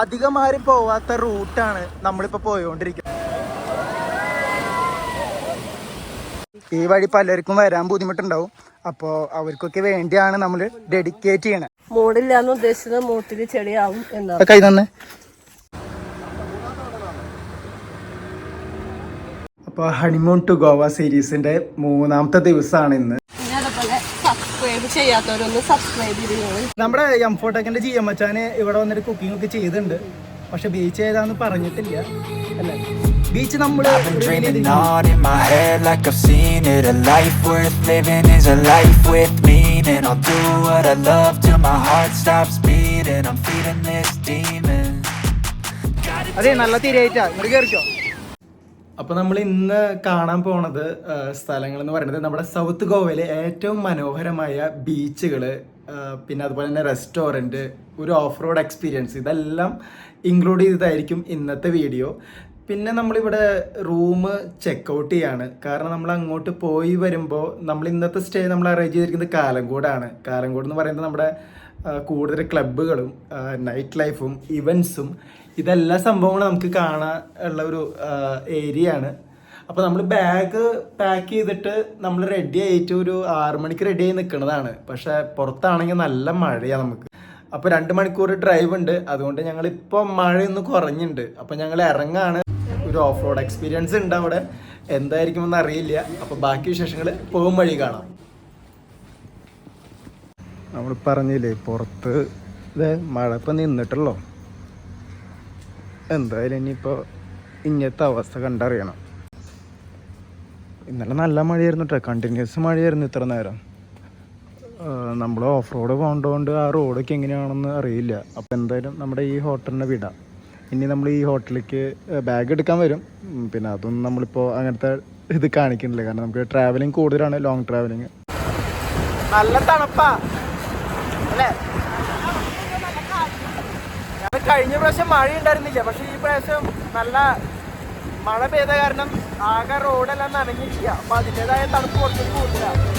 അധികം ആരും പോവാത്ത റൂട്ടാണ് നമ്മളിപ്പോൾ പോയോണ്ടിരിക്കുന്നത്. ഈ വഴി പലർക്കും വരാൻ ബുദ്ധിമുട്ടുണ്ടാവും. അപ്പോൾ അവർക്കൊക്കെ വേണ്ടിയാണ് നമ്മൾ ഡെഡിക്കേറ്റ് ചെയ്യണത്. മൂടില്ലാന്ന് ഉദ്ദേശിച്ചത് മൂട്ടില് ചെളിയാവും എന്നാണ്. കൈ തന്നെ. അപ്പോൾ ഹണിമൂൺ ടു ഗോവ സീരീസിന്റെ 3ാമത്തെ ദിവസമാണ് ഇന്ന്. സബ്സ്ക്രൈബ് ചെയ്യാത്തവരൊന്ന് സബ്സ്ക്രൈബ് ചെയ്തോളൂ. നമ്മുടെ എംഫോടെക്കിന്റെ GM മച്ചാന് ഇവിടെ വന്നിട്ട് കുക്കിംഗ് ഒക്കെ ചെയ്തിട്ടുണ്ട്. പക്ഷെ ബീച്ച് ഏതാന്ന് പറഞ്ഞിട്ടില്ല അല്ലേ? ബീച്ച് നമ്മൾ അതെ നല്ല തീരായിട്ടാ ഇങ്ങോട്ട് കയറിക്കോ. അപ്പോൾ നമ്മൾ ഇന്ന് കാണാൻ പോണത് സ്ഥലങ്ങൾ എന്ന് പറയുന്നത് നമ്മുടെ സൗത്ത് ഗോവയിലെ ഏറ്റവും മനോഹരമായ ബീച്ചുകൾ, പിന്നെ അതുപോലെ തന്നെ റെസ്റ്റോറൻറ്റ്, ഒരു ഓഫ് റോഡ് എക്സ്പീരിയൻസ്, ഇതെല്ലാം ഇൻക്ലൂഡ് ചെയ്തതായിരിക്കും ഇന്നത്തെ വീഡിയോ. പിന്നെ നമ്മളിവിടെ റൂം ചെക്കൗട്ട് ചെയ്യാണ്. കാരണം നമ്മൾ അങ്ങോട്ട് പോയി വരുമ്പോൾ നമ്മൾ ഇന്നത്തെ സ്റ്റേ നമ്മൾ അറേഞ്ച് ചെയ്തിരിക്കുന്നത് കാലങ്കോടാണ്. കാലങ്കോട് എന്ന് പറയുന്നത് നമ്മുടെ കൂടുതൽ ക്ലബ്ബുകളും നൈറ്റ് ലൈഫും ഇവൻസും ഇതെല്ലാ സംഭവങ്ങളും നമുക്ക് കാണാൻ ഉള്ള ഒരു ഏരിയ ആണ്. അപ്പോൾ നമ്മൾ ബാഗ് പാക്ക് ചെയ്തിട്ട് നമ്മൾ റെഡി ആയിട്ട് ഒരു 6 മണിക്ക് റെഡി ആയി നിൽക്കുന്നതാണ്. പക്ഷേ പുറത്താണെങ്കിൽ നല്ല മഴയാണ് നമുക്ക്. അപ്പോൾ 2 മണിക്കൂർ ഡ്രൈവ് ഉണ്ട്. അതുകൊണ്ട് ഞങ്ങളിപ്പോൾ മഴയൊന്ന് കുറഞ്ഞിട്ടുണ്ട്. അപ്പോൾ ഞങ്ങൾ ഇറങ്ങാണ്. ഒരു ഓഫ് റോഡ് എക്സ്പീരിയൻസ് ഉണ്ട് അവിടെ, എന്തായിരിക്കുമെന്ന് അറിയില്ല. അപ്പോൾ ബാക്കി വിശേഷങ്ങൾ പോകും വഴി കാണാം. നമ്മൾ പറഞ്ഞില്ലേ പുറത്ത് മഴ ഇപ്പം നിന്നിട്ടുള്ളൂ. എന്തായാലും ഇനിയിപ്പോൾ ഇങ്ങനത്തെ അവസ്ഥ കണ്ടറിയണം. ഇന്നലെ നല്ല മഴയായിരുന്നു കേട്ടോ, കണ്ടിന്യൂസ് മഴയായിരുന്നു ഇത്ര നേരം. നമ്മൾ ഓഫ് റോഡ് പോകേണ്ടതുകൊണ്ട് ആ റോഡൊക്കെ എങ്ങനെയാണെന്ന് അറിയില്ല. അപ്പോൾ എന്തായാലും നമ്മുടെ ഈ ഹോട്ടലിനെ വിടാം. ഇനി നമ്മൾ ഈ ഹോട്ടലിലേക്ക് ബാഗ് എടുക്കാൻ വരും. പിന്നെ അതൊന്നും നമ്മളിപ്പോൾ അങ്ങനത്തെ ഇത് കാണിക്കുന്നില്ല. കാരണം നമുക്ക് ട്രാവലിംഗ് കൂടുതലാണ്, ലോങ് ട്രാവലിങ്. നല്ല തണുപ്പാ അല്ലേ? കഴിഞ്ഞ പ്രാവശ്യം മഴ ഉണ്ടായിരുന്നില്ല, പക്ഷെ ഈ പ്രാവശ്യം നല്ല മഴ പെയ്ത കാരണം ആകെ റോഡെല്ലാം നനഞ്ഞിരിക്കുക. അപ്പൊ അതിൻ്റെതായ തണുപ്പ് കുറച്ച് കൂടുതലാണ്.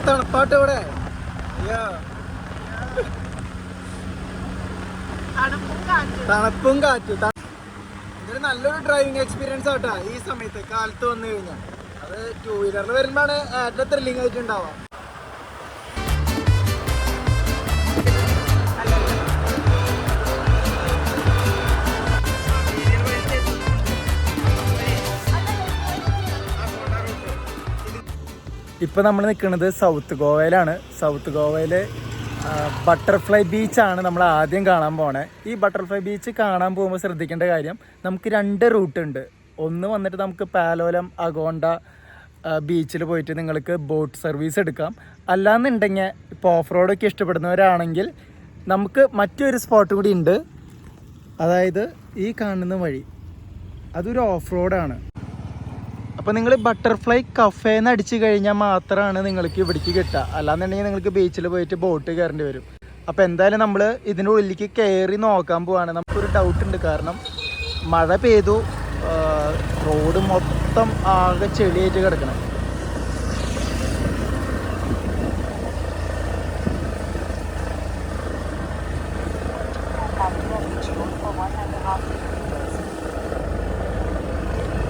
തണുപ്പാട്ട് ഇവിടെ തണുപ്പും കാറ്റും. ഇതൊരു നല്ലൊരു ഡ്രൈവിംഗ് എക്സ്പീരിയൻസ് ആട്ടാ ഈ സമയത്ത് കാലത്ത് വന്നു കഴിഞ്ഞാൽ. അത് 2 വീലറിൽ വരുമ്പോഴാണ് ഏറ്റവും ത്രില്ലിംഗ് ആയിട്ട് ഉണ്ടാവുക. ഇപ്പോൾ നമ്മൾ നിൽക്കുന്നത് സൗത്ത് ഗോവയിലാണ്. സൗത്ത് ഗോവയിൽ ബട്ടർഫ്ലൈ ബീച്ചാണ് നമ്മൾ ആദ്യം കാണാൻ പോണേ. ഈ ബട്ടർഫ്ലൈ ബീച്ച് കാണാൻ പോകുമ്പോൾ ശ്രദ്ധിക്കേണ്ട കാര്യം, നമുക്ക് 2 റൂട്ട് ഉണ്ട്. ഒന്ന് വന്നിട്ട് നമുക്ക് പാലോലം അഗോണ്ട ബീച്ചിൽ പോയിട്ട് നിങ്ങൾക്ക് ബോട്ട് സർവീസ് എടുക്കാം. അല്ലാന്നുണ്ടെങ്കിൽ ഇപ്പോൾ ഓഫ് റോഡൊക്കെ ഇഷ്ടപ്പെടുന്നവരാണെങ്കിൽ നമുക്ക് മറ്റൊരു സ്പോട്ട് കൂടി ഉണ്ട്. അതായത് ഈ കാണുന്ന വഴി, അതൊരു ഓഫ് റോഡാണ്. അപ്പോൾ നിങ്ങൾ ബട്ടർഫ്ലൈ കഫേന്ന് അടിച്ചു കഴിഞ്ഞാൽ മാത്രമാണ് നിങ്ങൾക്ക് ഇവിടേക്ക് കിട്ടുക. അല്ലാന്നുണ്ടെങ്കിൽ നിങ്ങൾക്ക് ബീച്ചിൽ പോയിട്ട് ബോട്ട് കയറേണ്ടി വരും. അപ്പോൾ എന്തായാലും നമ്മൾ ഇതിൻ്റെ ഉള്ളിലേക്ക് കയറി നോക്കാൻ പോവാണ്. നമുക്കൊരു ഡൗട്ട് ഉണ്ട്, കാരണം മഴ പെയ്തു, റോഡ് മൊത്തം ആകെ ചെളിയായിട്ട് കിടക്കണം.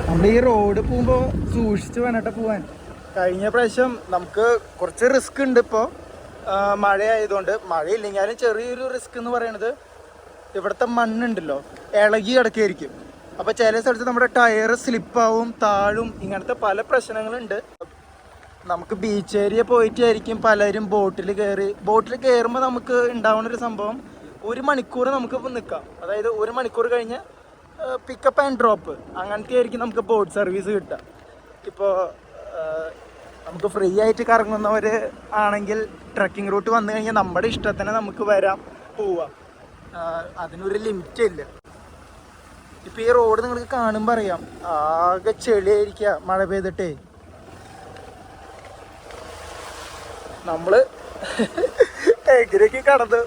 നമ്മൾ ഈ റോഡ് പോകുമ്പോൾ സൂക്ഷിച്ച് വേണട്ടെ പോവാൻ. കഴിഞ്ഞ പ്രാവശ്യം നമുക്ക് കുറച്ച് റിസ്ക് ഉണ്ട്. ഇപ്പോൾ മഴയായതുകൊണ്ട്, മഴയില്ലെങ്കിലും ചെറിയൊരു റിസ്ക് എന്ന് പറയുന്നത് ഇവിടുത്തെ മണ്ണുണ്ടല്ലോ ഇളകി കിടക്കുകയായിരിക്കും. അപ്പോൾ ചില സ്ഥലത്ത് നമ്മുടെ ടയർ സ്ലിപ്പാവും, താഴും, ഇങ്ങനത്തെ പല പ്രശ്നങ്ങളുണ്ട്. നമുക്ക് ബീച്ച് ഏരിയ പോയിട്ടായിരിക്കും പലരും ബോട്ടിൽ കയറുമ്പോൾ നമുക്ക് ഉണ്ടാവുന്നൊരു സംഭവം, 1 മണിക്കൂർ നമുക്ക് നിൽക്കാം. അതായത് 1 മണിക്കൂർ കഴിഞ്ഞ് പിക്കപ്പ് ആൻഡ് ഡ്രോപ്പ് അങ്ങനത്തെ ആയിരിക്കും നമുക്ക് ബോട്ട് സർവീസ് കിട്ടുക. ഇപ്പോൾ നമുക്ക് ഫ്രീ ആയിട്ട് കറങ്ങുന്നവർ ആണെങ്കിൽ ട്രക്കിംഗ് റൂട്ട് വന്നു കഴിഞ്ഞാൽ നമ്മുടെ ഇഷ്ടത്തിന് നമുക്ക് വരാം, പോവാം. അതിനൊരു ലിമിറ്റ് ഇല്ല. ഇപ്പം ഈ റോഡ് നിങ്ങൾക്ക് കാണുമ്പോൾ അറിയാം, ആകെ ചെളിയായിരിക്കുക മഴ പെയ്തിട്ടേ. നമ്മൾ എങ്ങനെയൊക്കെ കടന്ന്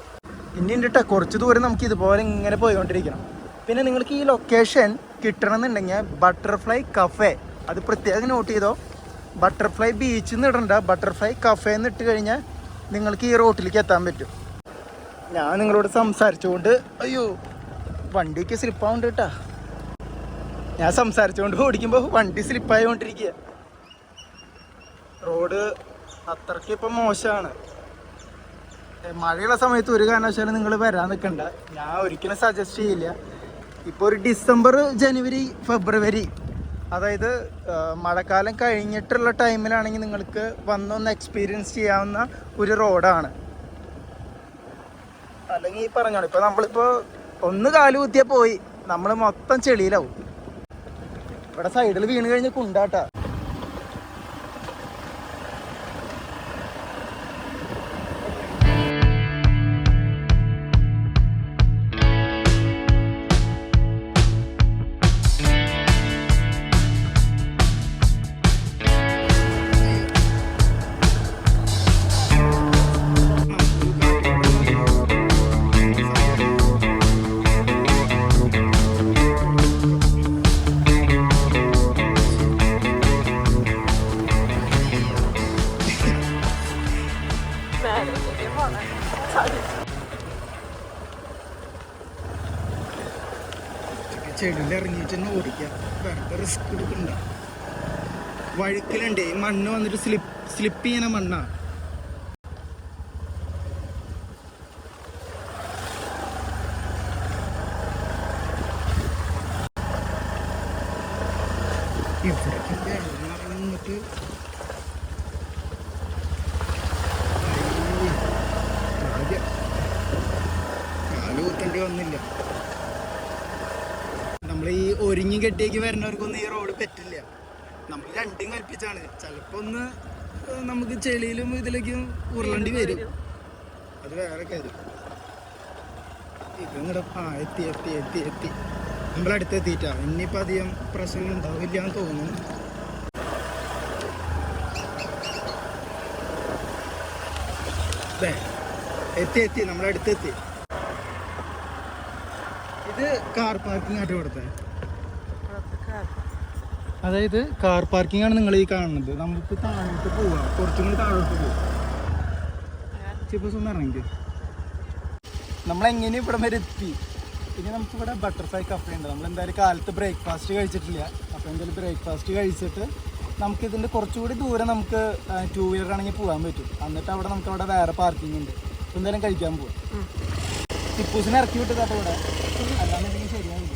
ഇനി ഉണ്ട് കുറച്ച് ദൂരം നമുക്ക് ഇതുപോലെ ഇങ്ങനെ പോയിക്കൊണ്ടിരിക്കണം. പിന്നെ നിങ്ങൾക്ക് ഈ ലൊക്കേഷൻ കിട്ടണമെന്നുണ്ടെങ്കിൽ ബട്ടർഫ്ലൈ കഫേ, അത് പ്രത്യേകം നോട്ട് ചെയ്തോ. ബട്ടർഫ്ലൈ ബീച്ചിൽ നിന്ന് ഇടണ്ട, ബട്ടർഫ്ലൈ കഫേ എന്ന് ഇട്ട് കഴിഞ്ഞാൽ നിങ്ങൾക്ക് ഈ റോട്ടിലേക്ക് എത്താൻ പറ്റും. ഞാൻ നിങ്ങളോട് സംസാരിച്ചുകൊണ്ട് അയ്യോ വണ്ടിക്ക് സ്ലിപ്പാവുണ്ട് കേട്ടാ. ഞാൻ സംസാരിച്ചുകൊണ്ട് ഓടിക്കുമ്പോൾ വണ്ടി സ്ലിപ്പായിക്കൊണ്ടിരിക്കുക. റോഡ് അത്രയ്ക്ക് ഇപ്പം മോശമാണ്. മഴയുള്ള സമയത്ത് ഒരു കാരണവശാലും നിങ്ങൾ വരാൻ നിൽക്കണ്ട, ഞാൻ ഒരിക്കലും സജസ്റ്റ് ചെയ്യില്ല. ഇപ്പോൾ ഒരു ഡിസംബർ, ജനുവരി, ഫെബ്രുവരി, അതായത് മഴക്കാലം കഴിഞ്ഞിട്ടുള്ള ടൈമിലാണെങ്കിൽ നിങ്ങൾക്ക് വന്നൊന്ന് എക്സ്പീരിയൻസ് ചെയ്യാവുന്ന ഒരു റോഡാണ്. അല്ലെങ്കിൽ ഈ പറഞ്ഞോളൂ, ഇപ്പോൾ നമ്മളിപ്പോൾ ഒന്ന് കാല് കുത്തിയാൽ പോയി, നമ്മൾ മൊത്തം ചെളിയിലാവും. ഇവിടെ സൈഡിൽ വീണ് കഴിഞ്ഞ് കുണ്ടാട്ടാ. ചെടിയിൽ ഇറങ്ങിയിട്ട് തന്നെ ഓടിക്കുക, വെറുതെ റിസ്ക് എടുക്കണ്ട. വഴുക്കലുണ്ട്, മണ്ണ് വന്നിട്ട് സ്ലിപ്പ് ചെയ്യുന്ന മണ്ണാണ്. ഇവിടേക്ക് നിന്നിട്ട് കാല് കുത്തേണ്ടി വന്നില്ല. നമ്മൾ ഈ ഒരുങ്ങി കെട്ടിയേക്ക് വരുന്നവർക്കൊന്നും ഈ റോഡ് പറ്റില്ല. നമ്മൾ രണ്ടും കൽപ്പിച്ചാണ്. ചിലപ്പോൾ ഒന്ന് നമുക്ക് ചെളിയിലും ഇതിലേക്കും ഉരുളേണ്ടി വരും, അത് വേറെ കാര്യം. ഇതിങ്ങടെ എത്തി എത്തി എത്തി എത്തി നമ്മളടുത്ത് എത്തിയിട്ടാ. ഇനിയിപ്പോൾ അധികം പ്രശ്നം ഉണ്ടാവില്ല എന്ന് തോന്നുന്നു. എത്തി എത്തി നമ്മളടുത്തെത്തി. ഇത് കാർ പാർക്കിംഗ് ആയിട്ട് കൊടുത്തേ. അതായത് കാർ പാർക്കിംഗ് ആണ് നിങ്ങൾ ഈ കാണുന്നത്. നമുക്ക് താഴോട്ട് പോവാം, കുറച്ചും കൂടി താഴോട്ട് പോവാം. ചിപ്പസ് ഒന്ന് ഇറങ്ങി നമ്മളെങ്ങനെ ഇവിടം വരെ എത്തി. ഇനി നമുക്കിവിടെ ബട്ടർഫ്ലൈ കഫേ ഉണ്ട്. നമ്മളെന്തായാലും കാലത്ത് ബ്രേക്ക്ഫാസ്റ്റ് കഴിച്ചിട്ടില്ല. അപ്പോൾ എന്തായാലും ബ്രേക്ക്ഫാസ്റ്റ് കഴിച്ചിട്ട് നമുക്കിതിൻ്റെ കുറച്ചുകൂടി ദൂരം നമുക്ക് 2 വീലർ ആണെങ്കിൽ പോകാൻ പറ്റും. എന്നിട്ട് അവിടെ നമുക്ക് അവിടെ വേറെ പാർക്കിംഗ് ഉണ്ട്. അപ്പോൾ എന്തായാലും കഴിക്കാൻ പോവാം. ടിപ്പൂസിനെ ഇറക്കി വിട്ടതാട്ടോ ഇവിടെ, അല്ലാന്നുണ്ടെങ്കിൽ ശരിയാവില്ല.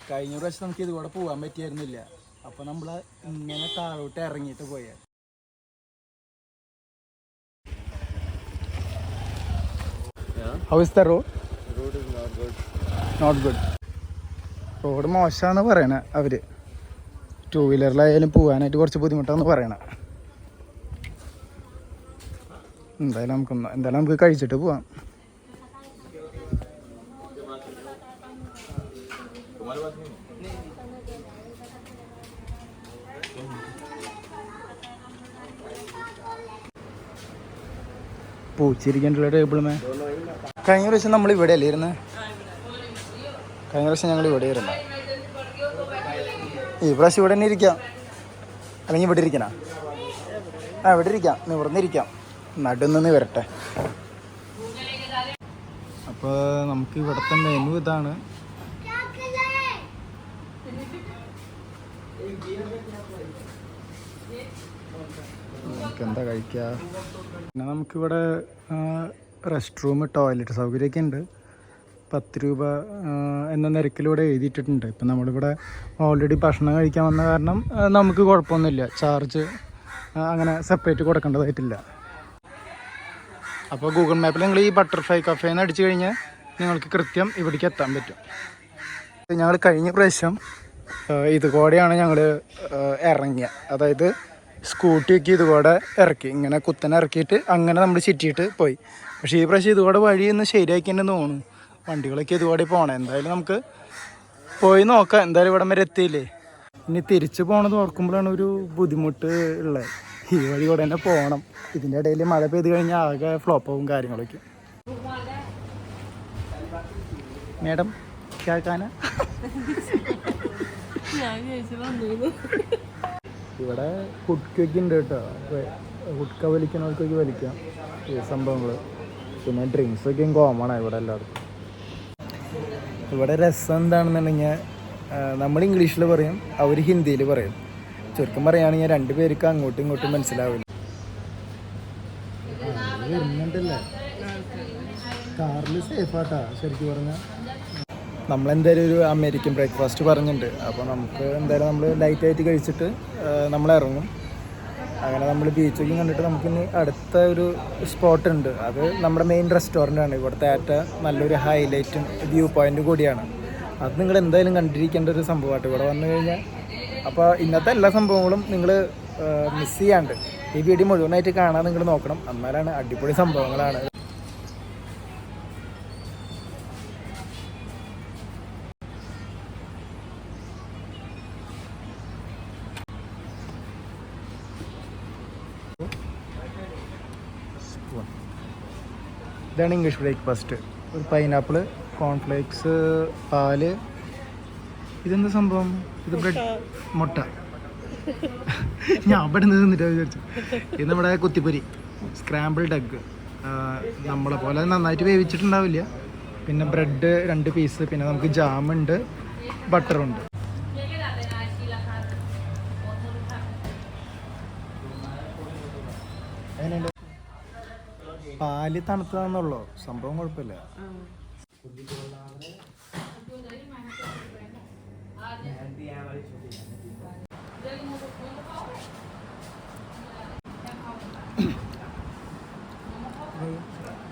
കഴിഞ്ഞ പ്രാവശ്യം നമുക്ക് ഇതുകൂടെ പോകാൻ പറ്റിയായിരുന്നില്ല. അപ്പോൾ നമ്മൾ ഇങ്ങനെ താഴോട്ട് ഇറങ്ങിയിട്ട് പോയാൽ How is the road? The road is not good. Not good. Road മോശമാണെന്ന് പറയണേ അവർ. 2 വീലറിലായാലും പോകാനായിട്ട് കുറച്ച് ബുദ്ധിമുട്ടാണെന്ന് പറയണേ. എന്തായാലും നമുക്ക് കഴിച്ചിട്ട് പോവാം. പൂച്ചിരിക്കേണ്ടുള്ള ടേബിളുമേ. കഴിഞ്ഞ പ്രാവശ്യം നമ്മൾ ഇവിടെ അല്ലേ ഇരുന്ന്? കഴിഞ്ഞ പ്രാവശ്യം ഞങ്ങൾ ഇവിടെ ഇരുന്ന. ഈ പ്രാവശ്യം ഇവിടെ തന്നെ ഇരിക്കാം, അല്ലെങ്കിൽ ഇവിടെ ഇരിക്കണ? ഇവിടെ ഇരിക്കാം, നിവർന്നിരിക്കാം, നടുന്ന് വരട്ടെ. അപ്പോൾ നമുക്ക് ഇവിടുത്തെ മെനു ഇതാണ്. നമുക്ക് എന്താ കഴിക്കുക? പിന്നെ നമുക്കിവിടെ റെസ്റ്റ് റൂം, ടോയ്ലറ്റ് സൗകര്യമൊക്കെ ഉണ്ട്. 10 രൂപ എന്ന നിരക്കിലൂടെ എഴുതിയിട്ടിട്ടുണ്ട്. ഇപ്പം നമ്മളിവിടെ ഓൾറെഡി ഭക്ഷണം കഴിക്കാൻ വന്ന കാരണം നമുക്ക് കുഴപ്പമൊന്നുമില്ല, ചാർജ് അങ്ങനെ സെപ്പറേറ്റ് കൊടുക്കേണ്ടതായിട്ടില്ല. അപ്പോൾ ഗൂഗിൾ മാപ്പിൽ നിങ്ങൾ ഈ ബട്ടർഫ്ലൈ കഫേ എന്ന് അടിച്ചു കഴിഞ്ഞാൽ നിങ്ങൾക്ക് കൃത്യം ഇവിടേക്ക് എത്താൻ പറ്റും. ഞങ്ങൾ കഴിഞ്ഞ പ്രാവശ്യം ഇതുകൂടെയാണ് ഞങ്ങൾ ഇറങ്ങിയത്, അതായത് സ്കൂട്ടിയൊക്കെ ഇതുകൂടെ ഇറക്കി, ഇങ്ങനെ കുത്തനെ ഇറക്കിയിട്ട് അങ്ങനെ നമ്മൾ ചുറ്റിയിട്ട് പോയി. പക്ഷേ ഈ പ്രാവശ്യം ഇതുകൂടെ വഴിയൊന്ന് ശരിയാക്കി തന്നെ തോന്നുന്നു, വണ്ടികളൊക്കെ ഇതുകൂടെ പോകണം. എന്തായാലും നമുക്ക് പോയി നോക്കാം, എന്തായാലും ഇവിടം വരെ എത്തിയില്ലേ. ഇനി തിരിച്ചു പോകണത് ഓർക്കുമ്പോഴാണ് ഒരു ബുദ്ധിമുട്ട് ഉള്ളത്. ഈ വഴി കൂടെ തന്നെ പോകണം, ഇതിൻ്റെ ഇടയിൽ മഴ പെയ്ത് കഴിഞ്ഞാൽ ആകെ ഫ്ലോപ്പാവും കാര്യങ്ങളൊക്കെ. മേഡം കേൾക്കാനാ ഇവിടെ ഹുഡ്ക്കൊക്കെ ഉണ്ട് കേട്ടോ, ഹുഡ്ക വലിക്കുന്നവർക്കൊക്കെ വലിക്കാം ഈ സംഭവങ്ങൾ. പിന്നെ ഡ്രിങ്ക്സൊക്കെയും കോമൺ ആണ് ഇവിടെ എല്ലായിടത്തും. ഇവിടെ രസം എന്താണെന്നുണ്ടെങ്കിൽ നമ്മൾ ഇംഗ്ലീഷിൽ പറയും, അവർ ഹിന്ദിയിൽ പറയും. ചുരുക്കം പറയുകയാണെങ്കിൽ 2 പേർക്ക് അങ്ങോട്ടും ഇങ്ങോട്ടും മനസ്സിലാവില്ല. വരുന്നുണ്ടല്ലേ കാറിൽ സേഫാട്ടാ ശരിക്കും പറഞ്ഞാൽ. നമ്മളെന്തായാലും ഒരു അമേരിക്കൻ ബ്രേക്ക്ഫാസ്റ്റ് പറഞ്ഞിട്ടുണ്ട്, അപ്പോൾ നമുക്ക് എന്തായാലും നമ്മൾ ലൈറ്റായിട്ട് കഴിച്ചിട്ട് നമ്മൾ ഇറങ്ങും. അങ്ങനെ നമ്മൾ ബീച്ചൊക്കെ കണ്ടിട്ട് നമുക്കിനി അടുത്ത ഒരു സ്പോട്ട് ഉണ്ട്, അത് നമ്മുടെ മെയിൻ റെസ്റ്റോറൻ്റ് ആണ്. ഇവിടുത്തെ നല്ലൊരു ഹൈലൈറ്റും വ്യൂ പോയിൻ്റ് കൂടിയാണ്. അത് നിങ്ങൾ എന്തായാലും കണ്ടിരിക്കേണ്ട ഒരു സംഭവമായിട്ട് ഇവിടെ വന്നു കഴിഞ്ഞാൽ. അപ്പോൾ ഇന്നത്തെ എല്ലാ സംഭവങ്ങളും നിങ്ങൾ മിസ് ചെയ്യാണ്ട് ഈ വീഡിയോ മുഴുവനായിട്ട് കാണാൻ നിങ്ങൾ നോക്കണം, എന്നാലാണ് അടിപൊളി സംഭവങ്ങളാണ്. ഇതാണ് ഇംഗ്ലീഷ് ബ്രേക്ക്ഫാസ്റ്റ്. ഒരു പൈനാപ്പിൾ, കോൺഫ്ലേക്സ്, പാല്, ഇതെന്താ സംഭവം? ഇത് ബ്രെഡ്, മുട്ട. ഞാൻ അവിടെ നിന്ന് നിന്നിട്ടാണ് വിചാരിച്ചു. ഇത് നമ്മുടെ കുത്തിപ്പൊരി, സ്ക്രാമ്പിൾഡ് എഗ്ഗ്, നമ്മളെ പോലെ നന്നായിട്ട് വേവിച്ചിട്ടുണ്ടാവില്ല. പിന്നെ ബ്രെഡ് 2 പീസ്, പിന്നെ നമുക്ക് ജാമുണ്ട്, ബട്ടറുണ്ട്. അങ്ങനെയുണ്ട്. പാല് തണുത്തതാണെന്നുള്ളൂ, സംഭവം കുഴപ്പമില്ല.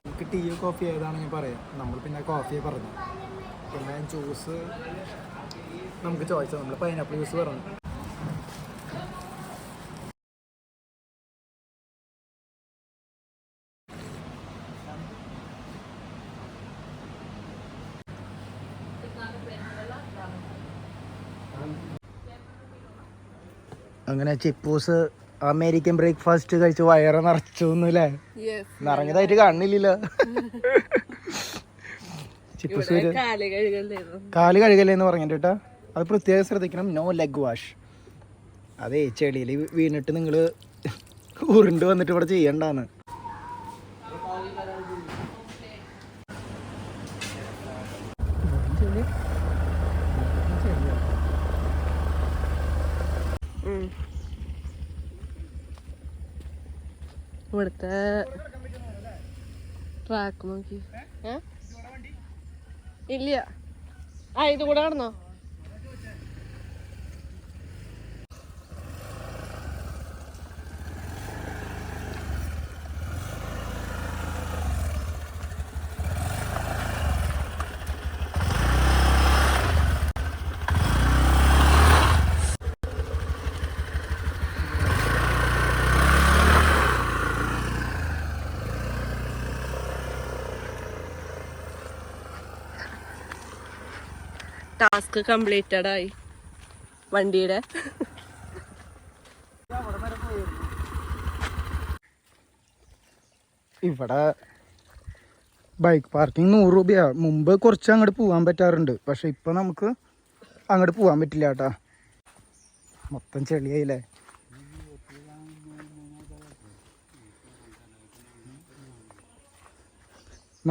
നമുക്ക് ടീയോ കോഫി ഏതാണെങ്കിൽ പറയാം, നമ്മൾ പിന്നെ കോഫിയെ പറഞ്ഞു. പിന്നെ ജ്യൂസ് നമുക്ക് ചോദിച്ചാൽ നമ്മൾ പൈനാപ്പിൾ ജ്യൂസ് പറഞ്ഞു. അങ്ങനെ ചിപ്പൂസ് അമേരിക്കൻ ബ്രേക്ക്ഫാസ്റ്റ് കഴിച്ച് വയറ് നിറച്ചു അല്ലേ? നിറഞ്ഞതായിട്ട് കാണുന്നില്ലല്ലോ. ചിപ്പൂസ് കാല് കഴുകല്ലേന്ന് പറഞ്ഞിട്ട് കേട്ടോ, അത് പ്രത്യേകം ശ്രദ്ധിക്കണം. No leg wash. അതേ ചെളിയിൽ വീണിട്ട് നിങ്ങൾ ഉരുണ്ട് വന്നിട്ട് ഇവിടെ ചെയ്യണ്ടാന്ന്. ഇവിടുത്തെ ട്രാക്ക് നോക്കി. ഇല്ല, ഇത് കൂടെ കാണുന്നോ? ടാസ്ക് കംപ്ലീറ്റഡ് ആയി വണ്ടിയുടെ. ഇവിടെ ബൈക്ക് പാർക്കിംഗ് 100 രൂപയാണ്. മുമ്പ് കുറച്ച് അങ്ങോട്ട് പോകാൻ പറ്റാറുണ്ട്, പക്ഷെ ഇപ്പൊ നമുക്ക് അങ്ങോട്ട് പോകാൻ പറ്റില്ല കേട്ടാ, മൊത്തം ചെളിയായില്ലേ.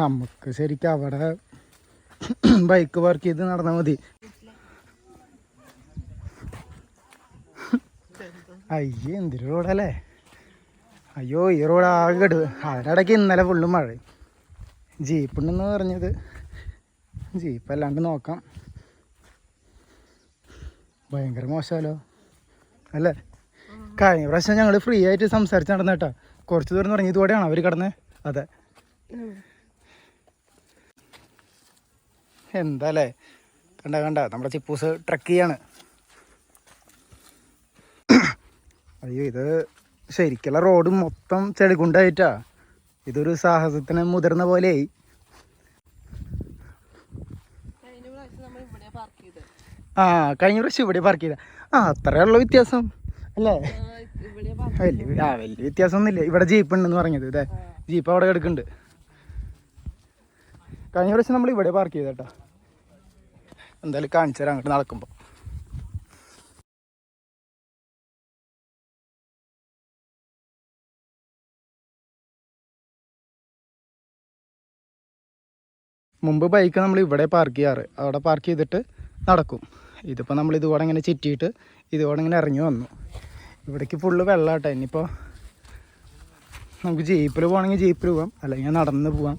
നമുക്ക് ശരിക്കും അവിടെ ബൈക്ക് പാർക്ക് ചെയ്ത് നടന്നാൽ മതി. അയ്യോ എന്തൊരു റോഡല്ലേ. അയ്യോ ഈ റോഡ് ആകെ അതിനിടയ്ക്ക് ഇന്നലെ ഫുള്ളും മഴ. ജീപ്പുണ്ടെന്ന് പറഞ്ഞത് ജീപ്പ് അല്ലാണ്ട് നോക്കാം. ഭയങ്കര മോശമല്ലോ അല്ലേ? കഴിഞ്ഞ പ്രാവശ്യം ഞങ്ങൾ ഫ്രീ ആയിട്ട് സംസാരിച്ച് നടന്ന കേട്ടോ. കുറച്ച് ദൂരം തുടങ്ങി ഇതോടെയാണ് അവർ കിടന്നത്. അതെ, എന്താ അല്ലേ? കണ്ട നമ്മുടെ ചിപ്പൂസ് ട്രക്ക് ചെയ്യാണ്. അയ്യോ, ഇത് ശരിക്കുള്ള റോഡ് മൊത്തം ചെളികുണ്ടായിട്ടാ. ഇതൊരു സാഹസത്തിന് മുതിർന്ന പോലെയായി. ആ, കഴിഞ്ഞ പ്രാവശ്യം ഇവിടെ പാർക്ക് ചെയ്ത. അത്രയുള്ള വ്യത്യാസം അല്ലേ? വലിയ വ്യത്യാസമൊന്നുമില്ല. ഇവിടെ ജീപ്പ് ഉണ്ടെന്ന് പറഞ്ഞത്. ഇതേ ജീപ്പ് അവിടെ കിടക്കുന്നുണ്ട്. കഴിഞ്ഞ പ്രാവശ്യം നമ്മൾ ഇവിടെ പാർക്ക് ചെയ്തേട്ടാ. എന്തായാലും കാണിച്ചു തരാം അങ്ങോട്ട് നടക്കുമ്പോൾ. മുമ്പ് ബൈക്ക് നമ്മൾ ഇവിടെ പാർക്ക് ചെയ്യാറ്. അവിടെ പാർക്ക് ചെയ്തിട്ട് നടക്കും. ഇതിപ്പോൾ നമ്മൾ ഇതുകൂടെ ഇങ്ങനെ ചുറ്റിയിട്ട് ഇതുകൂടെ ഇങ്ങനെ ഇറങ്ങി വന്നു. ഇവിടേക്ക് ഫുള്ള് വെള്ളമാട്ടോ. ഇനിയിപ്പോൾ നമുക്ക് ജീപ്പിൽ പോകണമെങ്കിൽ ജീപ്പിൽ പോകാം, അല്ലെങ്കിൽ നടന്ന് പോവാം.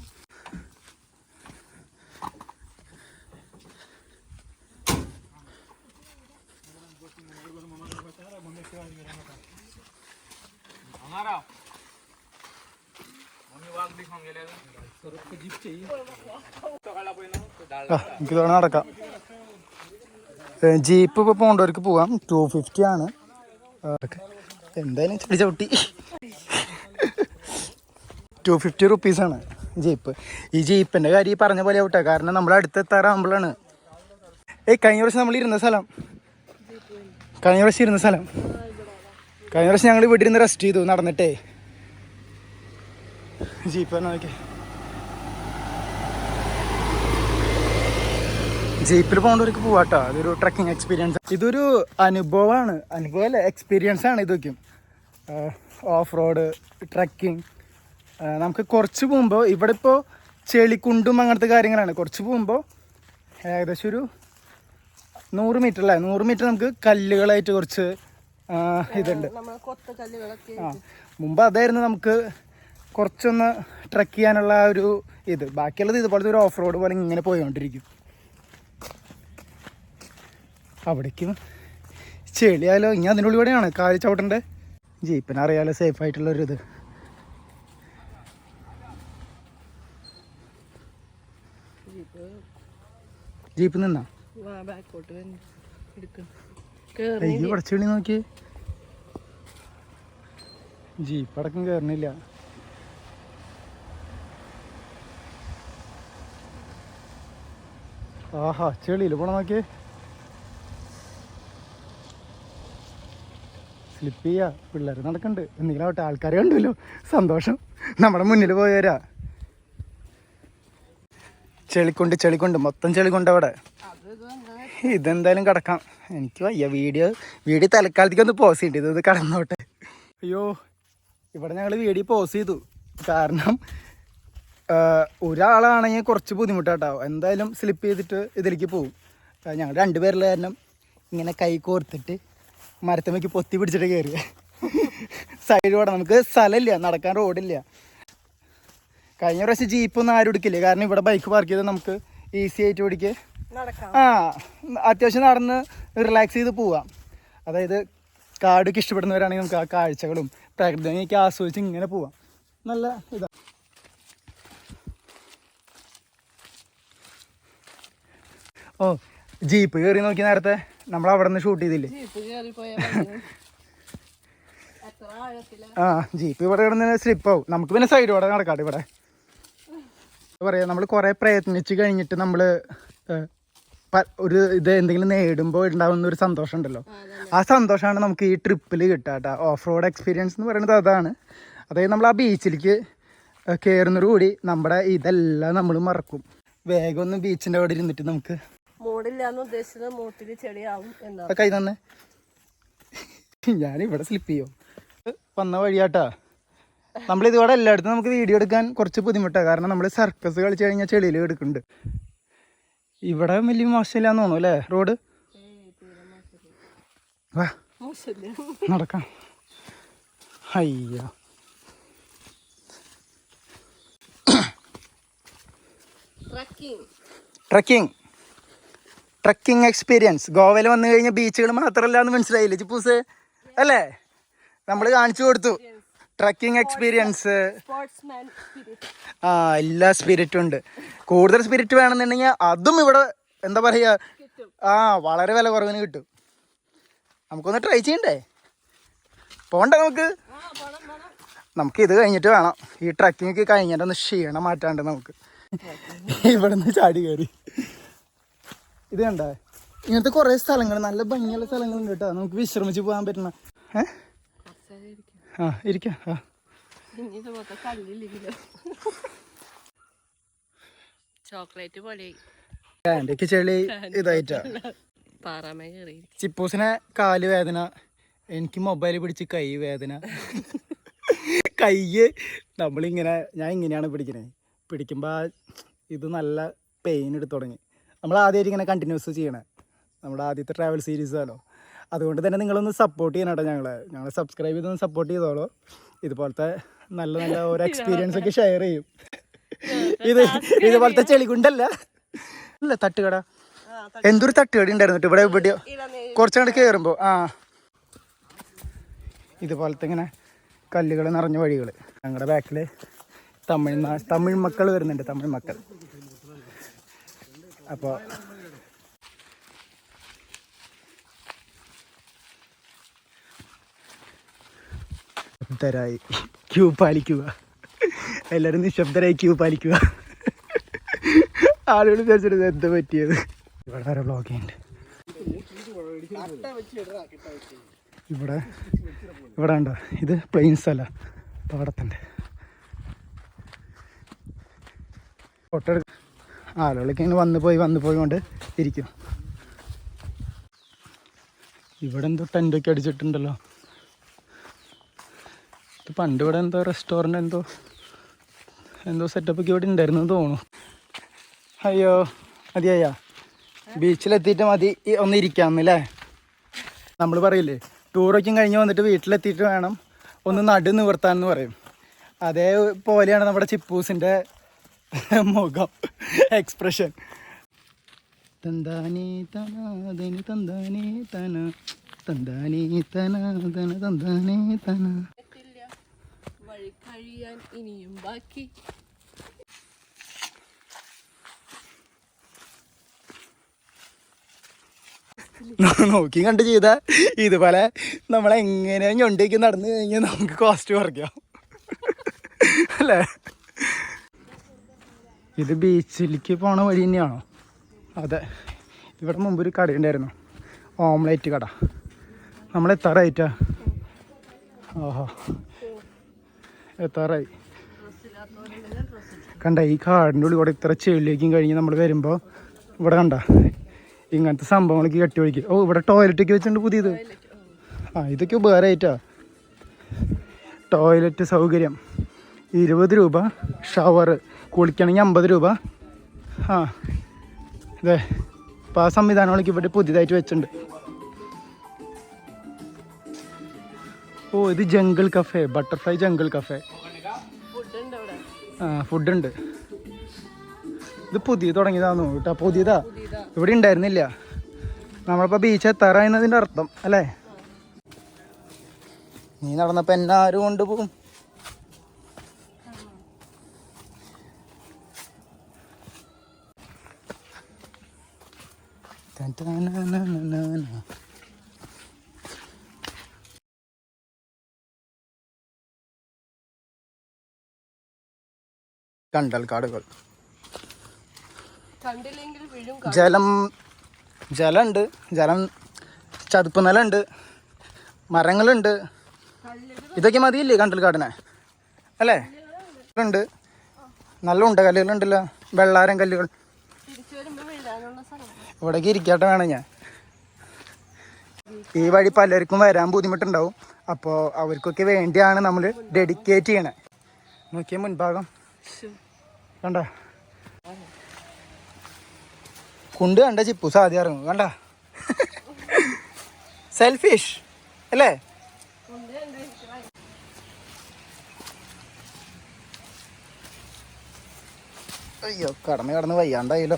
എനിക്കിതോടെ നടക്കാം. ജീപ്പ് ഇപ്പോൾ പോകേണ്ടവർക്ക് പോവാം. 250 ആണ്. എന്തായാലും ചെടി ചവിട്ടി 250 റുപ്പീസാണ് ജീപ്പ്. ഈ ജീപ്പിൻ്റെ കാര്യം ഈ പറഞ്ഞ പോലെ ആവട്ടെ, കാരണം നമ്മൾ അടുത്തെത്താറാകുമ്പോഴാണ്. കഴിഞ്ഞ പ്രാവശ്യം നമ്മൾ ഇരുന്ന സ്ഥലം, കഴിഞ്ഞ പ്രാവശ്യം ഞങ്ങൾ ഇവിടെ ഇരുന്ന് റെസ്റ്റ് ചെയ്തു നടന്നിട്ടേ. ജീപ്പ് തന്നെ നോക്കി. ജീപ്പിൽ പോകേണ്ടവർക്ക് പോവാട്ടോ. അതൊരു ട്രക്കിംഗ് എക്സ്പീരിയൻസ്. ഇതൊരു അനുഭവമല്ല, എക്സ്പീരിയൻസ് ആണ് ഇതൊക്കെയും. Off road trekking. നമുക്ക് കുറച്ച് പോകുമ്പോൾ ഇവിടെ ഇപ്പോൾ ചെളിക്കുണ്ടും അങ്ങനത്തെ കാര്യങ്ങളാണ്. കുറച്ച് പോകുമ്പോൾ ഏകദേശം ഒരു 100 മീറ്റർ നമുക്ക് കല്ലുകളായിട്ട് കുറച്ച് ഇതുണ്ട്. മുമ്പ് അതായിരുന്നു നമുക്ക് കുറച്ചൊന്ന് ട്രക്ക് ചെയ്യാനുള്ള ഒരു ഇത്. ബാക്കിയുള്ളത് ഇതുപോലത്തെ ഒരു ഓഫ് റോഡ് പോലെ ഇങ്ങനെ പോയിക്കൊണ്ടിരിക്കും. അവിടേക്കും ചെളിയാലോ. ഇനി അതിനുള്ളിലൂടെയാണ് കാല് ചവിട്ടേണ്ടത്. ജീപ്പിനെ അറിയാലോ സേഫായിട്ടുള്ളൊരിത്. ജീപ്പ് നിന്നാ ഇവിടെ ചെളി നോക്കിയേ. ജീപ്പ് അടക്കം കയറണില്ല. ആഹാ, ചെളിയിൽ പോണ നോക്കിയേ. സ്ലിപ്പ് ചെയ്യാ. പിള്ളേർ നടക്കണ്ട്. എന്തെങ്കിലും ആവട്ടെ, ആൾക്കാരെ കണ്ടല്ലോ, സന്തോഷം. നമ്മുടെ മുന്നിൽ പോയവരാ. ചെളിക്കൊണ്ട് മൊത്തം ചെളിക്കൊണ്ട് അവിടെ. ഇതെന്തായാലും കിടക്കാം. എനിക്ക് വയ്യ. വീഡിയോ തൽക്കാലത്തേക്ക് ഒന്ന് പോസ് ചെയ്തിട്ട് ഇതൊന്ന് കടന്നോട്ടെ. അയ്യോ, ഇവിടെ ഞങ്ങൾ വീഡിയോ പോസ് ചെയ്തു. കാരണം ഒരാളാണെങ്കിൽ കുറച്ച് ബുദ്ധിമുട്ടാട്ടാവും. എന്തായാലും സ്ലിപ്പ് ചെയ്തിട്ട് ഇതിലേക്ക് പോകും. ഞങ്ങൾ 2 പേരുള്ള കാരണം ഇങ്ങനെ കൈ കോർത്തിട്ട് മരത്തമ്മയ്ക്ക് പൊത്തി പിടിച്ചിട്ട് കയറി. സൈഡിലൂടെ നമുക്ക് സ്ഥലമില്ല, നടക്കാൻ റോഡില്ല. കഴിഞ്ഞ പ്രാവശ്യം ജീപ്പൊന്നും ആരും എടുക്കില്ല, കാരണം ഇവിടെ ബൈക്ക് പാർക്ക് ചെയ്ത് നമുക്ക് ഈസി ആയിട്ട് ഓടിക്ക് അത്യാവശ്യം നടന്ന് റിലാക്സ് ചെയ്ത് പോവാം. അതായത് കാടൊക്കെ ഇഷ്ടപ്പെടുന്നവരാണെങ്കിൽ നമുക്ക് ആ കാഴ്ചകളും പ്രകൃതിയൊക്കെ ആസ്വദിച്ച് ഇങ്ങനെ പോവാം. നല്ല ഇതാണ്. ജീപ്പ് കയറി നോക്കി. നേരത്തെ നമ്മൾ അവിടെ നിന്ന് ഷൂട്ട് ചെയ്തില്ലേ? ജീപ്പ് ഇവിടെ കിടന്ന് സ്ലിപ്പാവും. നമുക്ക് പിന്നെ സൈഡോടെ നടക്കാട്ടെ. ഇവിടെ പറയാം, നമ്മൾ കുറേ പ്രയത്നിച്ച് കഴിഞ്ഞിട്ട് നമ്മൾ ഒരു ഇത് എന്തെങ്കിലും നേടുമ്പോൾ ഉണ്ടാകുന്ന ഒരു സന്തോഷം ഉണ്ടല്ലോ. ആ സന്തോഷമാണ് നമുക്ക് ഈ ട്രിപ്പിൽ കിട്ടുക കേട്ടോ. ഓഫ് റോഡ് എക്സ്പീരിയൻസ് എന്ന് പറയുന്നത് അതാണ്. അതായത് നമ്മൾ ആ ബീച്ചിലേക്ക് കയറുന്നതോടുകൂടി നമ്മുടെ ഇതെല്ലാം നമ്മൾ മറക്കും. വേഗം ഒന്ന് ബീച്ചിൻ്റെ അവിടെ ഇരുന്നിട്ട് നമുക്ക് കൈ തന്നെ. ഞാനിവിടെ സ്ലിപ്പ് ചെയ്യും. വന്ന വഴിയാട്ടാ. നമ്മളിതുകൂടെ എല്ലായിടത്തും നമുക്ക് വീഡിയോ എടുക്കാൻ കുറച്ച് ബുദ്ധിമുട്ടാണ്, കാരണം നമ്മൾ സർക്കസ് കളിച്ച് കഴിഞ്ഞാൽ ചെളിയിൽ എടുക്കുന്നുണ്ട്. ഇവിടെ വലിയ മോശമില്ലാന്ന് തോന്നുന്നു അല്ലേ റോഡ്? വാ നടക്കാം. അയ്യോ, ട്രക്കിംഗ് എക്സ്പീരിയൻസ്. ഗോവയിൽ വന്നു കഴിഞ്ഞാൽ ബീച്ചുകൾ മാത്രമല്ല എന്ന് മനസ്സിലായില്ലേ ചിപ്പൂസ്? അല്ലേ? നമ്മൾ കാണിച്ചു കൊടുത്തു ട്രക്കിംഗ് എക്സ്പീരിയൻസ്. ആ, എല്ലാ സ്പിരിറ്റും ഉണ്ട്. കൂടുതൽ സ്പിരിറ്റ് വേണമെന്നുണ്ടെങ്കിൽ അതും ഇവിടെ എന്താ പറയുക, വളരെ വില കുറവിന് കിട്ടും. നമുക്കൊന്ന് ട്രൈ ചെയ്യണ്ടേ? പോണ്ടേ നമുക്ക് ഇത് കഴിഞ്ഞിട്ട് വേണം. ഈ ട്രക്കിങ് കഴിഞ്ഞിട്ടൊന്ന് ക്ഷീണം മാറ്റാണ്ട് നമുക്ക് ഇവിടെ നിന്ന് ചാടി കയറി. ഇത് കണ്ട, ഇങ്ങനത്തെ കുറേ സ്ഥലങ്ങൾ, നല്ല ഭംഗിയുള്ള സ്ഥലങ്ങളുണ്ട് കേട്ടോ. നമുക്ക് വിശ്രമിച്ച് പോകാൻ പറ്റണ. ഇരിക്കാം. ചോക്ലേറ്റ് പോലെ ഒക്കെ ചെളി ഇതായിട്ടാ. ചിപ്പൂസിനെ കാല് വേദന, എനിക്ക് മൊബൈൽ പിടിച്ച് കൈ വേദന. കയ്യ് ഞാൻ ഇങ്ങനെയാണ് പിടിക്കുമ്പോൾ ഇത് നല്ല പെയിൻ എടുത്ത് തുടങ്ങി. നമ്മൾ ആദ്യമായിട്ട് ഇങ്ങനെ കണ്ടിന്യൂസ് ചെയ്യണേ, നമ്മുടെ ആദ്യത്തെ ട്രാവൽ സീരീസാണല്ലോ. അതുകൊണ്ട് തന്നെ നിങ്ങളൊന്ന് സപ്പോർട്ട് ചെയ്യണം കേട്ടോ. ഞങ്ങളെ സബ്സ്ക്രൈബ് ചെയ്തൊന്ന് സപ്പോർട്ട് ചെയ്തോളൂ. ഇതുപോലത്തെ നല്ല നല്ല ഓരോ എക്സ്പീരിയൻസ് ഒക്കെ ഷെയർ ചെയ്യും. ഇതുപോലത്തെ ചെളികുണ്ടല്ല, അല്ല തട്ടുകട. എന്തൊരു തട്ടുകട ഉണ്ടായിരുന്നു ഇവിടെ എവിടെയോ കുറച്ചുകൂടെ കയറുമ്പോൾ. ഇതുപോലത്തെ ഇങ്ങനെ കല്ലുകൾ നിറഞ്ഞ വഴികൾ. ഞങ്ങളുടെ ബാക്കിൽ തമിഴ് മക്കൾ വരുന്നുണ്ട്, തമിഴ് മക്കൾ. അപ്പോൾ നിശബ്ദരായി ക്യൂ പാലിക്കുക. എല്ലാവരും നിശബ്ദരായി ക്യൂ പാലിക്കുക. ആളുകൾ വിചാരിച്ചിട്ട് എന്താ പറ്റിയത്. ഇവിടെ വരെ ബ്ലോക്കിംഗ് ഉണ്ട്. ഇവിടെ ഉണ്ടോ? ഇത് പ്ലെയിൻസ് അല്ല, പാടത്തിൻ്റെ ഫോട്ടോ എടുക്ക. ആളുകളൊക്കെ ഇങ്ങനെ വന്നു പോയി കൊണ്ട് ഇരിക്കും. ഇവിടെ എന്തോ ടെൻ്റൊക്കെ അടിച്ചിട്ടുണ്ടല്ലോ. ഇത് പണ്ട് ഇവിടെ എന്തോ റെസ്റ്റോറൻറ്റ് എന്തോ സെറ്റപ്പൊക്കെ ഇവിടെ ഉണ്ടായിരുന്നു തോന്നുന്നു. അയ്യോ മതിയാ, ബീച്ചിലെത്തിയിട്ട് മതി ഒന്ന് ഇരിക്കാമെന്നല്ലേ നമ്മൾ പറയില്ലേ. ടൂറൊക്കെ കഴിഞ്ഞ് വന്നിട്ട് വീട്ടിലെത്തിയിട്ട് വേണം ഒന്ന് നടു നിവർത്താനെന്ന് പറയും. അതേപോലെയാണ് നമ്മുടെ ചിപ്പൂസിൻ്റെ മുഖം, എക്സ്പ്രഷൻ. തന്താനേ തനാ തന്താനേ തന തന്താനേ തന തന തന്താനേ തന. വഴി കഴിയാൻ ഇനിയും ബാക്കി. നോക്കി കണ്ട് ചെയ്ത ഇതുപോലെ നമ്മളെങ്ങനെ ഞൊണ്ടേക്ക് നടന്നു കഴിഞ്ഞാൽ നമുക്ക് കോസ്റ്റ് കുറയ്ക്കാം അല്ലേ. ഇത് ബീച്ചിലേക്ക് പോണ വഴി തന്നെയാണോ? അതെ. ഇവിടെ മുമ്പ് ഒരു കടയുണ്ടായിരുന്നു, ഓംലേറ്റ് കട. നമ്മൾ എത്താറായിട്ടാ? എത്താറായി. കണ്ട ഈ കാടിൻ്റെ ഉള്ളിൽ കൂടെ ഇത്ര ചെളിയേക്കും കഴിഞ്ഞ് നമ്മൾ വരുമ്പോൾ ഇവിടെ കണ്ട ഇങ്ങനത്തെ സംഭവങ്ങളൊക്കെ കെട്ടി ഒഴിക്കും. ഇവിടെ ടോയ്ലറ്റൊക്കെ വെച്ചിട്ടുണ്ട് പുതിയത്. ഇതൊക്കെ ഉപകാരമായിട്ടാ. ടോയ്ലറ്റ് സൗകര്യം 20 രൂപ, ഷവർ കുളിക്കണമെങ്കിൽ 50 രൂപ. അതെ, അപ്പോൾ ആ സംവിധാനങ്ങളൊക്കെ ഇവിടെ പുതിയതായിട്ട് വെച്ചിട്ടുണ്ട്. ഇത് jungle cafe, butterfly jungle cafe. ഫുഡുണ്ട്. ഇത് പുതിയ തുടങ്ങിയതാണെന്ന് കേട്ടോ. പുതിയതാ, ഇവിടെ ഉണ്ടായിരുന്നില്ല. നമ്മളിപ്പോൾ ബീച്ച് എത്താറായെന്നതിൻ്റെ അർത്ഥം അല്ലേ. നീ നടന്നപ്പോൾ എന്നെ ആരും കൊണ്ടുപോകും. കണ്ടൽക്കാടുകൾ. ജലമുണ്ട്, ചതുപ്പ് നിലമുണ്ട്, മരങ്ങളുണ്ട്. ഇതൊക്കെ മതിയില്ലേ കണ്ടൽക്കാടിനെ അല്ലേ? ഉണ്ട്, നല്ല ഉണ്ട് കല്ലുകളുണ്ടല്ലോ, വെള്ളാരം കല്ലുകൾ. ഇവിടേക്ക് ഇരിക്കട്ടെ വേണം ഞാൻ. ഈ വഴി പലർക്കും വരാൻ ബുദ്ധിമുട്ടുണ്ടാവും. അപ്പോൾ അവർക്കൊക്കെ വേണ്ടിയാണ് നമ്മൾ ഡെഡിക്കേറ്റ് ചെയ്യണേ. നോക്കിയ മുൻഭാഗം കണ്ട, കുണ്ട് കണ്ട ചിപ്പൂസ് ആദ്യം ഇറങ്ങും. കണ്ട സെൽഫിഷ് അല്ലേ? അയ്യോ, കടന്ന് വയ്യാണ്ടായില്ലോ.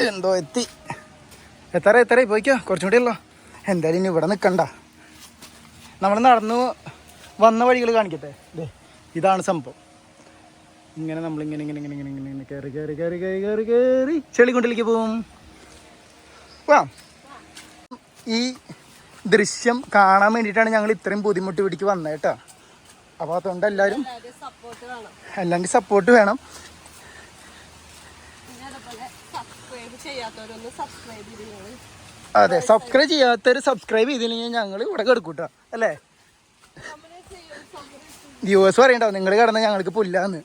എന്തോ എത്താറായി പോയിക്കോ, കുറച്ചും കൂടി ഉള്ളോ. എന്തായാലും ഇനി ഇവിടെ നിൽക്കണ്ട. നമ്മൾ നടന്നു വന്ന വഴികൾ കാണിക്കട്ടെ. ഇതാണ് സംഭവം. ഇങ്ങനെ നമ്മളിങ്ങനെ ഇങ്ങനെ ഇങ്ങനെ ഇങ്ങനെ ഇങ്ങനെ ഇങ്ങനെ കയറി കയറി കയറി കയറി കയറി കയറി ചെളിക്കുണ്ടിലേക്ക് പോവും. വാ, ഈ ദൃശ്യം കാണാൻ വേണ്ടിയിട്ടാണ് ഞങ്ങൾ ഇത്രയും ബുദ്ധിമുട്ട് പിടിക്ക് വന്നത് കേട്ടോ. അപ്പോൾ അതുകൊണ്ട് എല്ലാവരും അല്ലെങ്കിൽ സപ്പോർട്ട് വേണം. അതെ, സബ്സ്ക്രൈബ് ചെയ്യാത്തവർ സബ്സ്ക്രൈബ് ചെയ്തില്ലെങ്കിൽ ഞങ്ങൾ ഇവിടെ കിടക്കൂട്ടോ അല്ലേ. വ്യൂവേഴ്സ് പറയണ്ടാവും നിങ്ങൾ കിടന്ന ഞങ്ങൾക്ക് പുല്ലാന്ന്.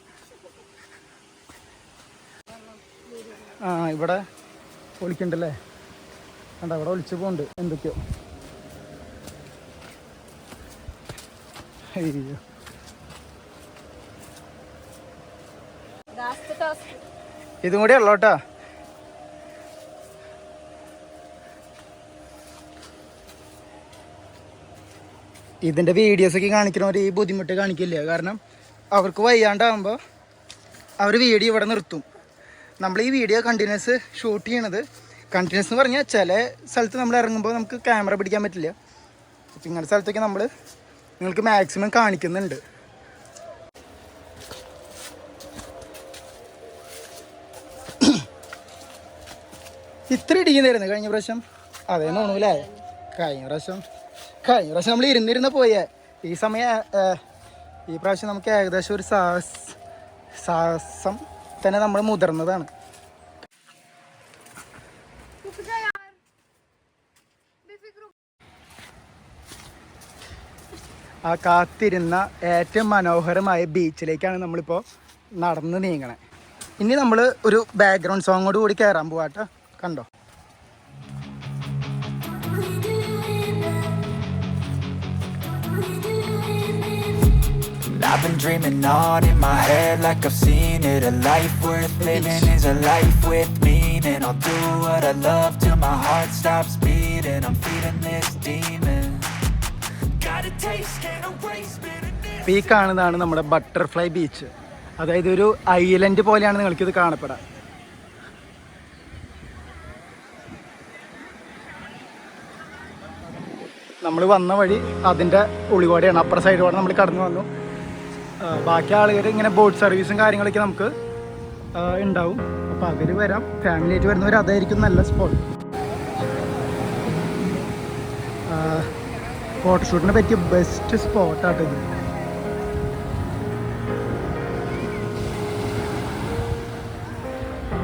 ആ, ഇവിടെ ഒളിക്കണ്ടല്ലേ, കണ്ട അവിടെ ഒളിച്ചു പോകുന്നുണ്ട് എന്തൊക്കെയോ. അയ്യോ, ഇതും കൂടി ഉള്ളോട്ടാ. ഇതിൻ്റെ വീഡിയോസൊക്കെ കാണിക്കുന്നവർ ഈ ബുദ്ധിമുട്ട് കാണിക്കില്ല. കാരണം അവർക്ക് വയ്യാണ്ടാകുമ്പോൾ അവർ വീഡിയോ ഇവിടെ നിർത്തും. നമ്മൾ ഈ വീഡിയോ കണ്ടിന്യൂസ് ഷൂട്ട് ചെയ്യണത്, കണ്ടിന്യൂസ് എന്ന് പറഞ്ഞാൽ ചില സ്ഥലത്ത് നമ്മൾ ഇറങ്ങുമ്പോൾ നമുക്ക് ക്യാമറ പിടിക്കാൻ പറ്റില്ല. അപ്പം ഇങ്ങനത്തെ സ്ഥലത്തൊക്കെ നമ്മൾ നിങ്ങൾക്ക് മാക്സിമം കാണിക്കുന്നുണ്ട്. ഇത്ര ഇടിക്കുന്നായിരുന്നു കഴിഞ്ഞ പ്രാവശ്യം. അതേ തോന്നൂല്ലേ, കഴിഞ്ഞ പ്രാവശ്യം നമ്മൾ ഇരുന്നിരുന്ന് പോയേ. ഈ പ്രാവശ്യം നമുക്ക് ഏകദേശം ഒരു സാഹസം തന്നെ നമ്മൾ മുതിർന്നതാണ്. ആ കാത്തിരുന്ന ഏറ്റവും മനോഹരമായ ബീച്ചിലേക്കാണ് നമ്മളിപ്പോൾ നടന്ന് നീങ്ങണേ. ഇനി നമ്മൾ ഒരു ബാക്ക്ഗ്രൗണ്ട് സോങ്ങോട് കൂടി കയറാൻ പോവാട്ടോ. കണ്ടോ, I've been dreaming on in my head like I've seen it. A life worth living is a life with meaning. I'll do what I love till my heart stops beating. I'm feeding this demon. Got a taste, can't erase bitterness. ഈ കാണുന്നതാണ് നമ്മുടെ butterfly beach. അതായത് ഒരു island പോലെയാണ് നിങ്ങൾക്കിത് കാണപ്പെടാം. നമ്മൾ വന്ന വഴി അതിൻ്റെ ഉള്ളിലൂടെയാണ്, അപ്പുറ സൈഡിലൂടെ നമ്മൾ കടന്നു വന്നു. ബാക്കി ആളുകൾ ഇങ്ങനെ ബോട്ട് സർവീസും കാര്യങ്ങളൊക്കെ നമുക്ക് ഉണ്ടാവും. അപ്പോൾ അതിൽ വരാം. ഫാമിലി ആയിട്ട് വരുന്നവർ അതായിരിക്കും നല്ല സ്പോട്ട്. ഫോട്ടോഷൂട്ടിനെ പറ്റിയ ബെസ്റ്റ് സ്പോട്ടാട്ടോ ഇത്.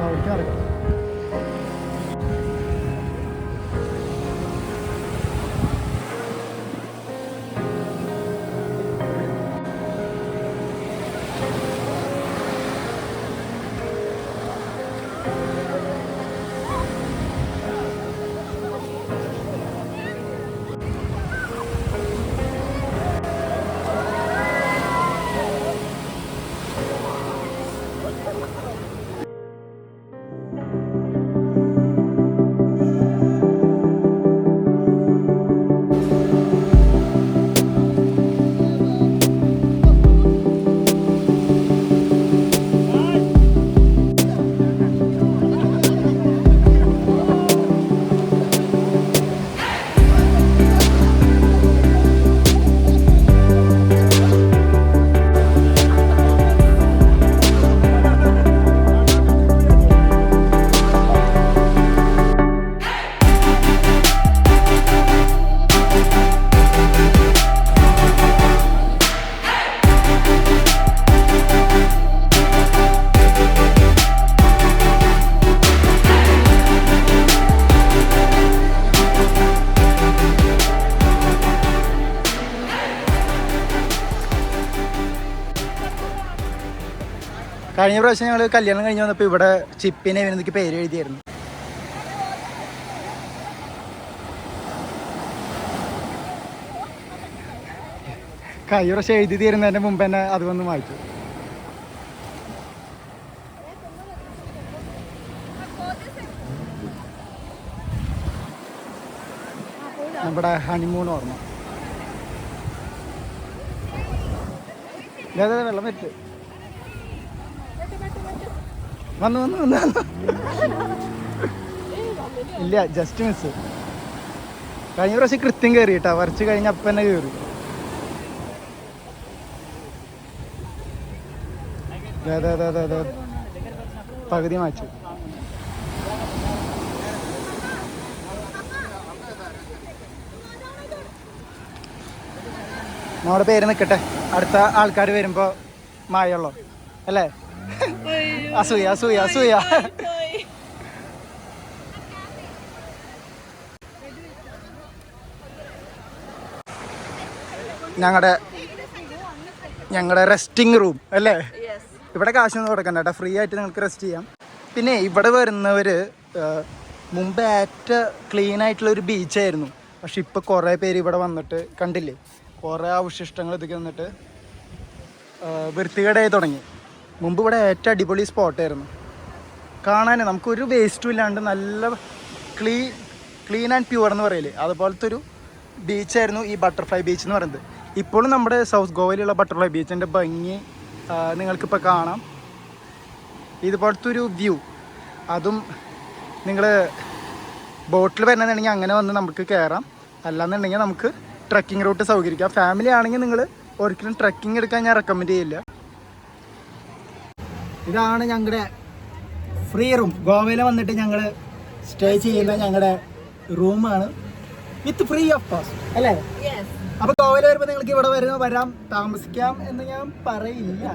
അവിടേക്ക് ഇറങ്ങാം. കഴിഞ്ഞ പ്രാവശ്യം ഞങ്ങൾ കല്യാണം കഴിഞ്ഞ് വന്നപ്പോൾ ഇവിടെ ചിപ്പിനെ എനിക്ക് പേര് എഴുതിയായിരുന്നു. കഴിഞ്ഞ പ്രാവശ്യം എഴുതി തീരുന്നതിൻ്റെ മുമ്പ് തന്നെ അത് വന്ന് വായിച്ചു. നമ്മുടെ ഹണിമൂൺ ഓർമ്മ. വെള്ളം പറ്റ് വന്നു വന്നു വന്നു വന്നു. ഇല്ല, ജസ്റ്റ് മിസ്. കഴിഞ്ഞ പ്രാവശ്യം കൃത്യം കയറി കേട്ടാ, വരച്ച് കഴിഞ്ഞ അപ്പം തന്നെ കയറി. അതെ പകുതി മാച്ചു. നമ്മുടെ പേര് നിൽക്കട്ടെ, അടുത്ത ആൾക്കാർ വരുമ്പോൾ മായുള്ളൂ അല്ലേ? അസൂയ അസൂയ അസൂയ. ഞങ്ങളുടെ റെസ്റ്റിംഗ് റൂം അല്ലേ? ഇവിടെ കാശൊന്നും കൊടുക്കണ്ട കേട്ടോ, ഫ്രീ ആയിട്ട് നിങ്ങൾക്ക് റെസ്റ്റ് ചെയ്യാം. പിന്നെ ഇവിടെ വരുന്നവർ മുമ്പ് ക്ലീൻ ആയിട്ടുള്ള ഒരു ബീച്ചായിരുന്നു. പക്ഷെ ഇപ്പോൾ കുറേ പേര് ഇവിടെ വന്നിട്ട് കണ്ടില്ലേ, കുറേ അവശിഷ്ടങ്ങൾ ഇതൊക്കെ വന്നിട്ട് വൃത്തികേടായി തുടങ്ങി. മുമ്പ് ഇവിടെ ഏറ്റവും അടിപൊളി സ്പോട്ടായിരുന്നു കാണാൻ, നമുക്കൊരു വേസ്റ്റും ഇല്ലാണ്ട് നല്ല ക്ലീൻ ആൻഡ് പ്യുവർ എന്ന് പറയില്ലേ, അതുപോലത്തെ ഒരു ബീച്ചായിരുന്നു ഈ ബട്ടർഫ്ലൈ ബീച്ച് എന്ന് പറയുന്നത്. ഇപ്പോഴും നമ്മുടെ സൗത്ത് ഗോവയിലുള്ള ബട്ടർഫ്ലൈ ബീച്ചിൻ്റെ ഭംഗി നിങ്ങൾക്കിപ്പോൾ കാണാം. ഇതുപോലത്തെ ഒരു വ്യൂ, അതും നിങ്ങൾ ബോട്ടിൽ വരണമെന്നുണ്ടെങ്കിൽ അങ്ങനെ വന്ന് നമുക്ക് കയറാം. അല്ലാന്നുണ്ടെങ്കിൽ നമുക്ക് ട്രക്കിംഗ് റൂട്ട് സൗകര്യക്കാം. ഫാമിലി ആണെങ്കിൽ നിങ്ങൾ ഒരിക്കലും ട്രക്കിംഗ് എടുക്കാൻ ഞാൻ റെക്കമെൻഡ് ചെയ്യില്ല. ഇതാണ് ഞങ്ങളുടെ ഫ്രീ റൂം. ഗോവയിൽ വന്നിട്ട് ഞങ്ങൾ സ്റ്റേ ചെയ്യുന്ന ഞങ്ങളുടെ റൂമാണ്, വിത്ത് ഫ്രീ ഓഫ് കോസ്റ്റ് അല്ലേ? അപ്പോൾ ഗോവയിൽ വരുമ്പോൾ നിങ്ങൾക്ക് ഇവിടെ വരാം, താമസിക്കാം എന്ന് ഞാൻ പറയില്ല.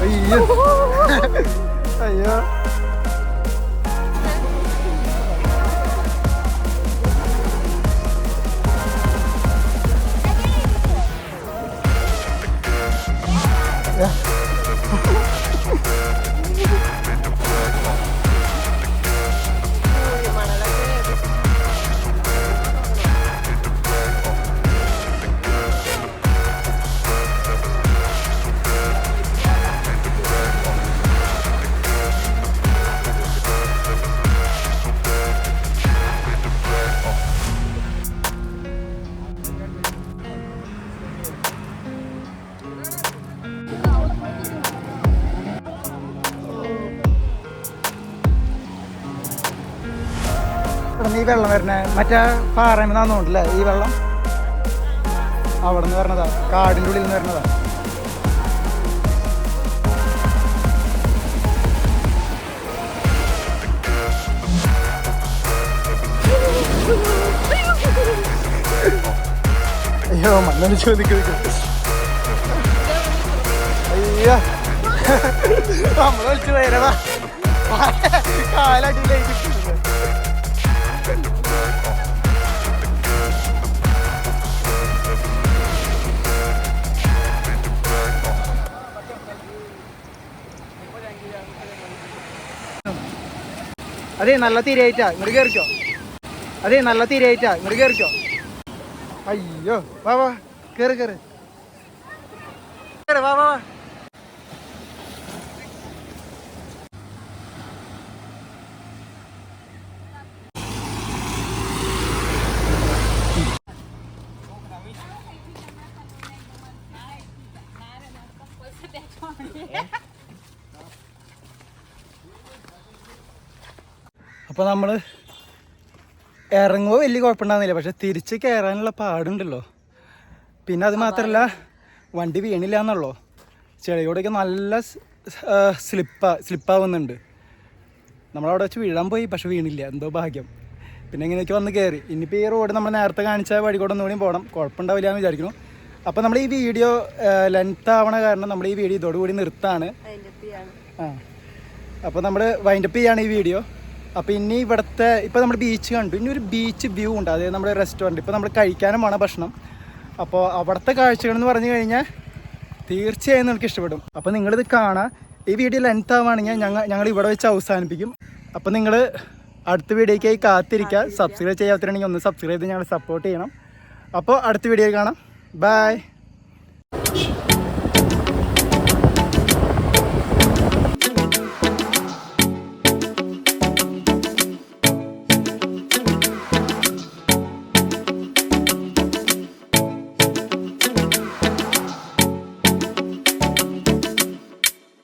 അയ്യോ അയ്യോ, ഈ വെള്ളം വരണേ മറ്റേ പാറമെന്നാന്നുണ്ടല്ലേ? ഈ വെള്ളം അവിടെ നിന്ന് വരണതാ, കാടിൻ്റെ ഉള്ളിൽ നിന്ന് വരണതാ. അയ്യോ മണ്ണൊന്ന് ചോദിക്കും. അയ്യോ നമ്മൾ വിളിച്ചു പോയതാ, കാലടിയിലേക്ക്. അതെ നല്ല തിരയായിട്ടാ, ഇങ്ങോട്ട് കയറിക്കോ. അതെ നല്ല തിരയായിട്ടാ, ഇങ്ങോട്ട് കയറിക്കോ. അയ്യോ വാ വാ, കയറി കയറി വാ വാ. അപ്പോൾ നമ്മൾ ഇറങ്ങുമ്പോൾ വലിയ കുഴപ്പമുണ്ടാകുന്നില്ല, പക്ഷെ തിരിച്ച് കയറാനുള്ള പാടുണ്ടല്ലോ. പിന്നെ അത് മാത്രമല്ല വണ്ടി വീണില്ല എന്നുള്ളൂ, ചെളിയോടെയൊക്കെ നല്ല സ്ലിപ്പാവുന്നുണ്ട്. നമ്മളവിടെ വെച്ച് വീഴാൻ പോയി, പക്ഷെ വീണില്ല, എന്തോ ഭാഗ്യം. പിന്നെ ഇങ്ങനെയൊക്കെ വന്ന് കയറി. ഇനിയിപ്പോൾ ഈ റോഡ് നമ്മൾ നേരത്തെ കാണിച്ച വഴി കൂടെ ഒന്നുകൂടി പോകണം, കുഴപ്പമുണ്ടാവില്ല എന്ന് വിചാരിക്കുന്നു. അപ്പോൾ നമ്മൾ ഈ വീഡിയോ ലെങ്ത് ആവണ കാരണം നമ്മൾ ഈ വീഡിയോ ഇതോടുകൂടി നിർത്താണ്. അപ്പോൾ നമ്മൾ വൈൻഡപ്പ് ചെയ്യാണ് ഈ വീഡിയോ. അപ്പോൾ ഇനി ഇവിടുത്തെ ഇപ്പോൾ നമ്മൾ ബീച്ച് കണ്ടു, ഇനി ഒരു ബീച്ച് വ്യൂ ഉണ്ട്, അതായത് നമ്മുടെ റെസ്റ്റോറൻറ്റ്. ഇപ്പോൾ നമ്മൾ കഴിക്കാനും വേണം ഭക്ഷണം. അപ്പോൾ അവിടുത്തെ കാഴ്ചകളെന്ന് പറഞ്ഞു കഴിഞ്ഞാൽ തീർച്ചയായും നിങ്ങൾക്ക് ഇഷ്ടപ്പെടും. അപ്പോൾ നിങ്ങളിത് കാണാം. ഈ വീഡിയോ ലെങ്ത് ആവുകയാണെങ്കിൽ ഞങ്ങൾ ഇവിടെ വെച്ച് അവസാനിപ്പിക്കും. അപ്പോൾ നിങ്ങൾ അടുത്ത വീഡിയോയ്ക്കായി കാത്തിരിക്കുക. സബ്സ്ക്രൈബ് ചെയ്യാത്തവരാണെങ്കിൽ ഒന്ന് സബ്സ്ക്രൈബ് ചെയ്ത് ഞങ്ങൾ സപ്പോർട്ട് ചെയ്യണം. അപ്പോൾ അടുത്ത വീഡിയോയിൽ കാണാം. ബൈ.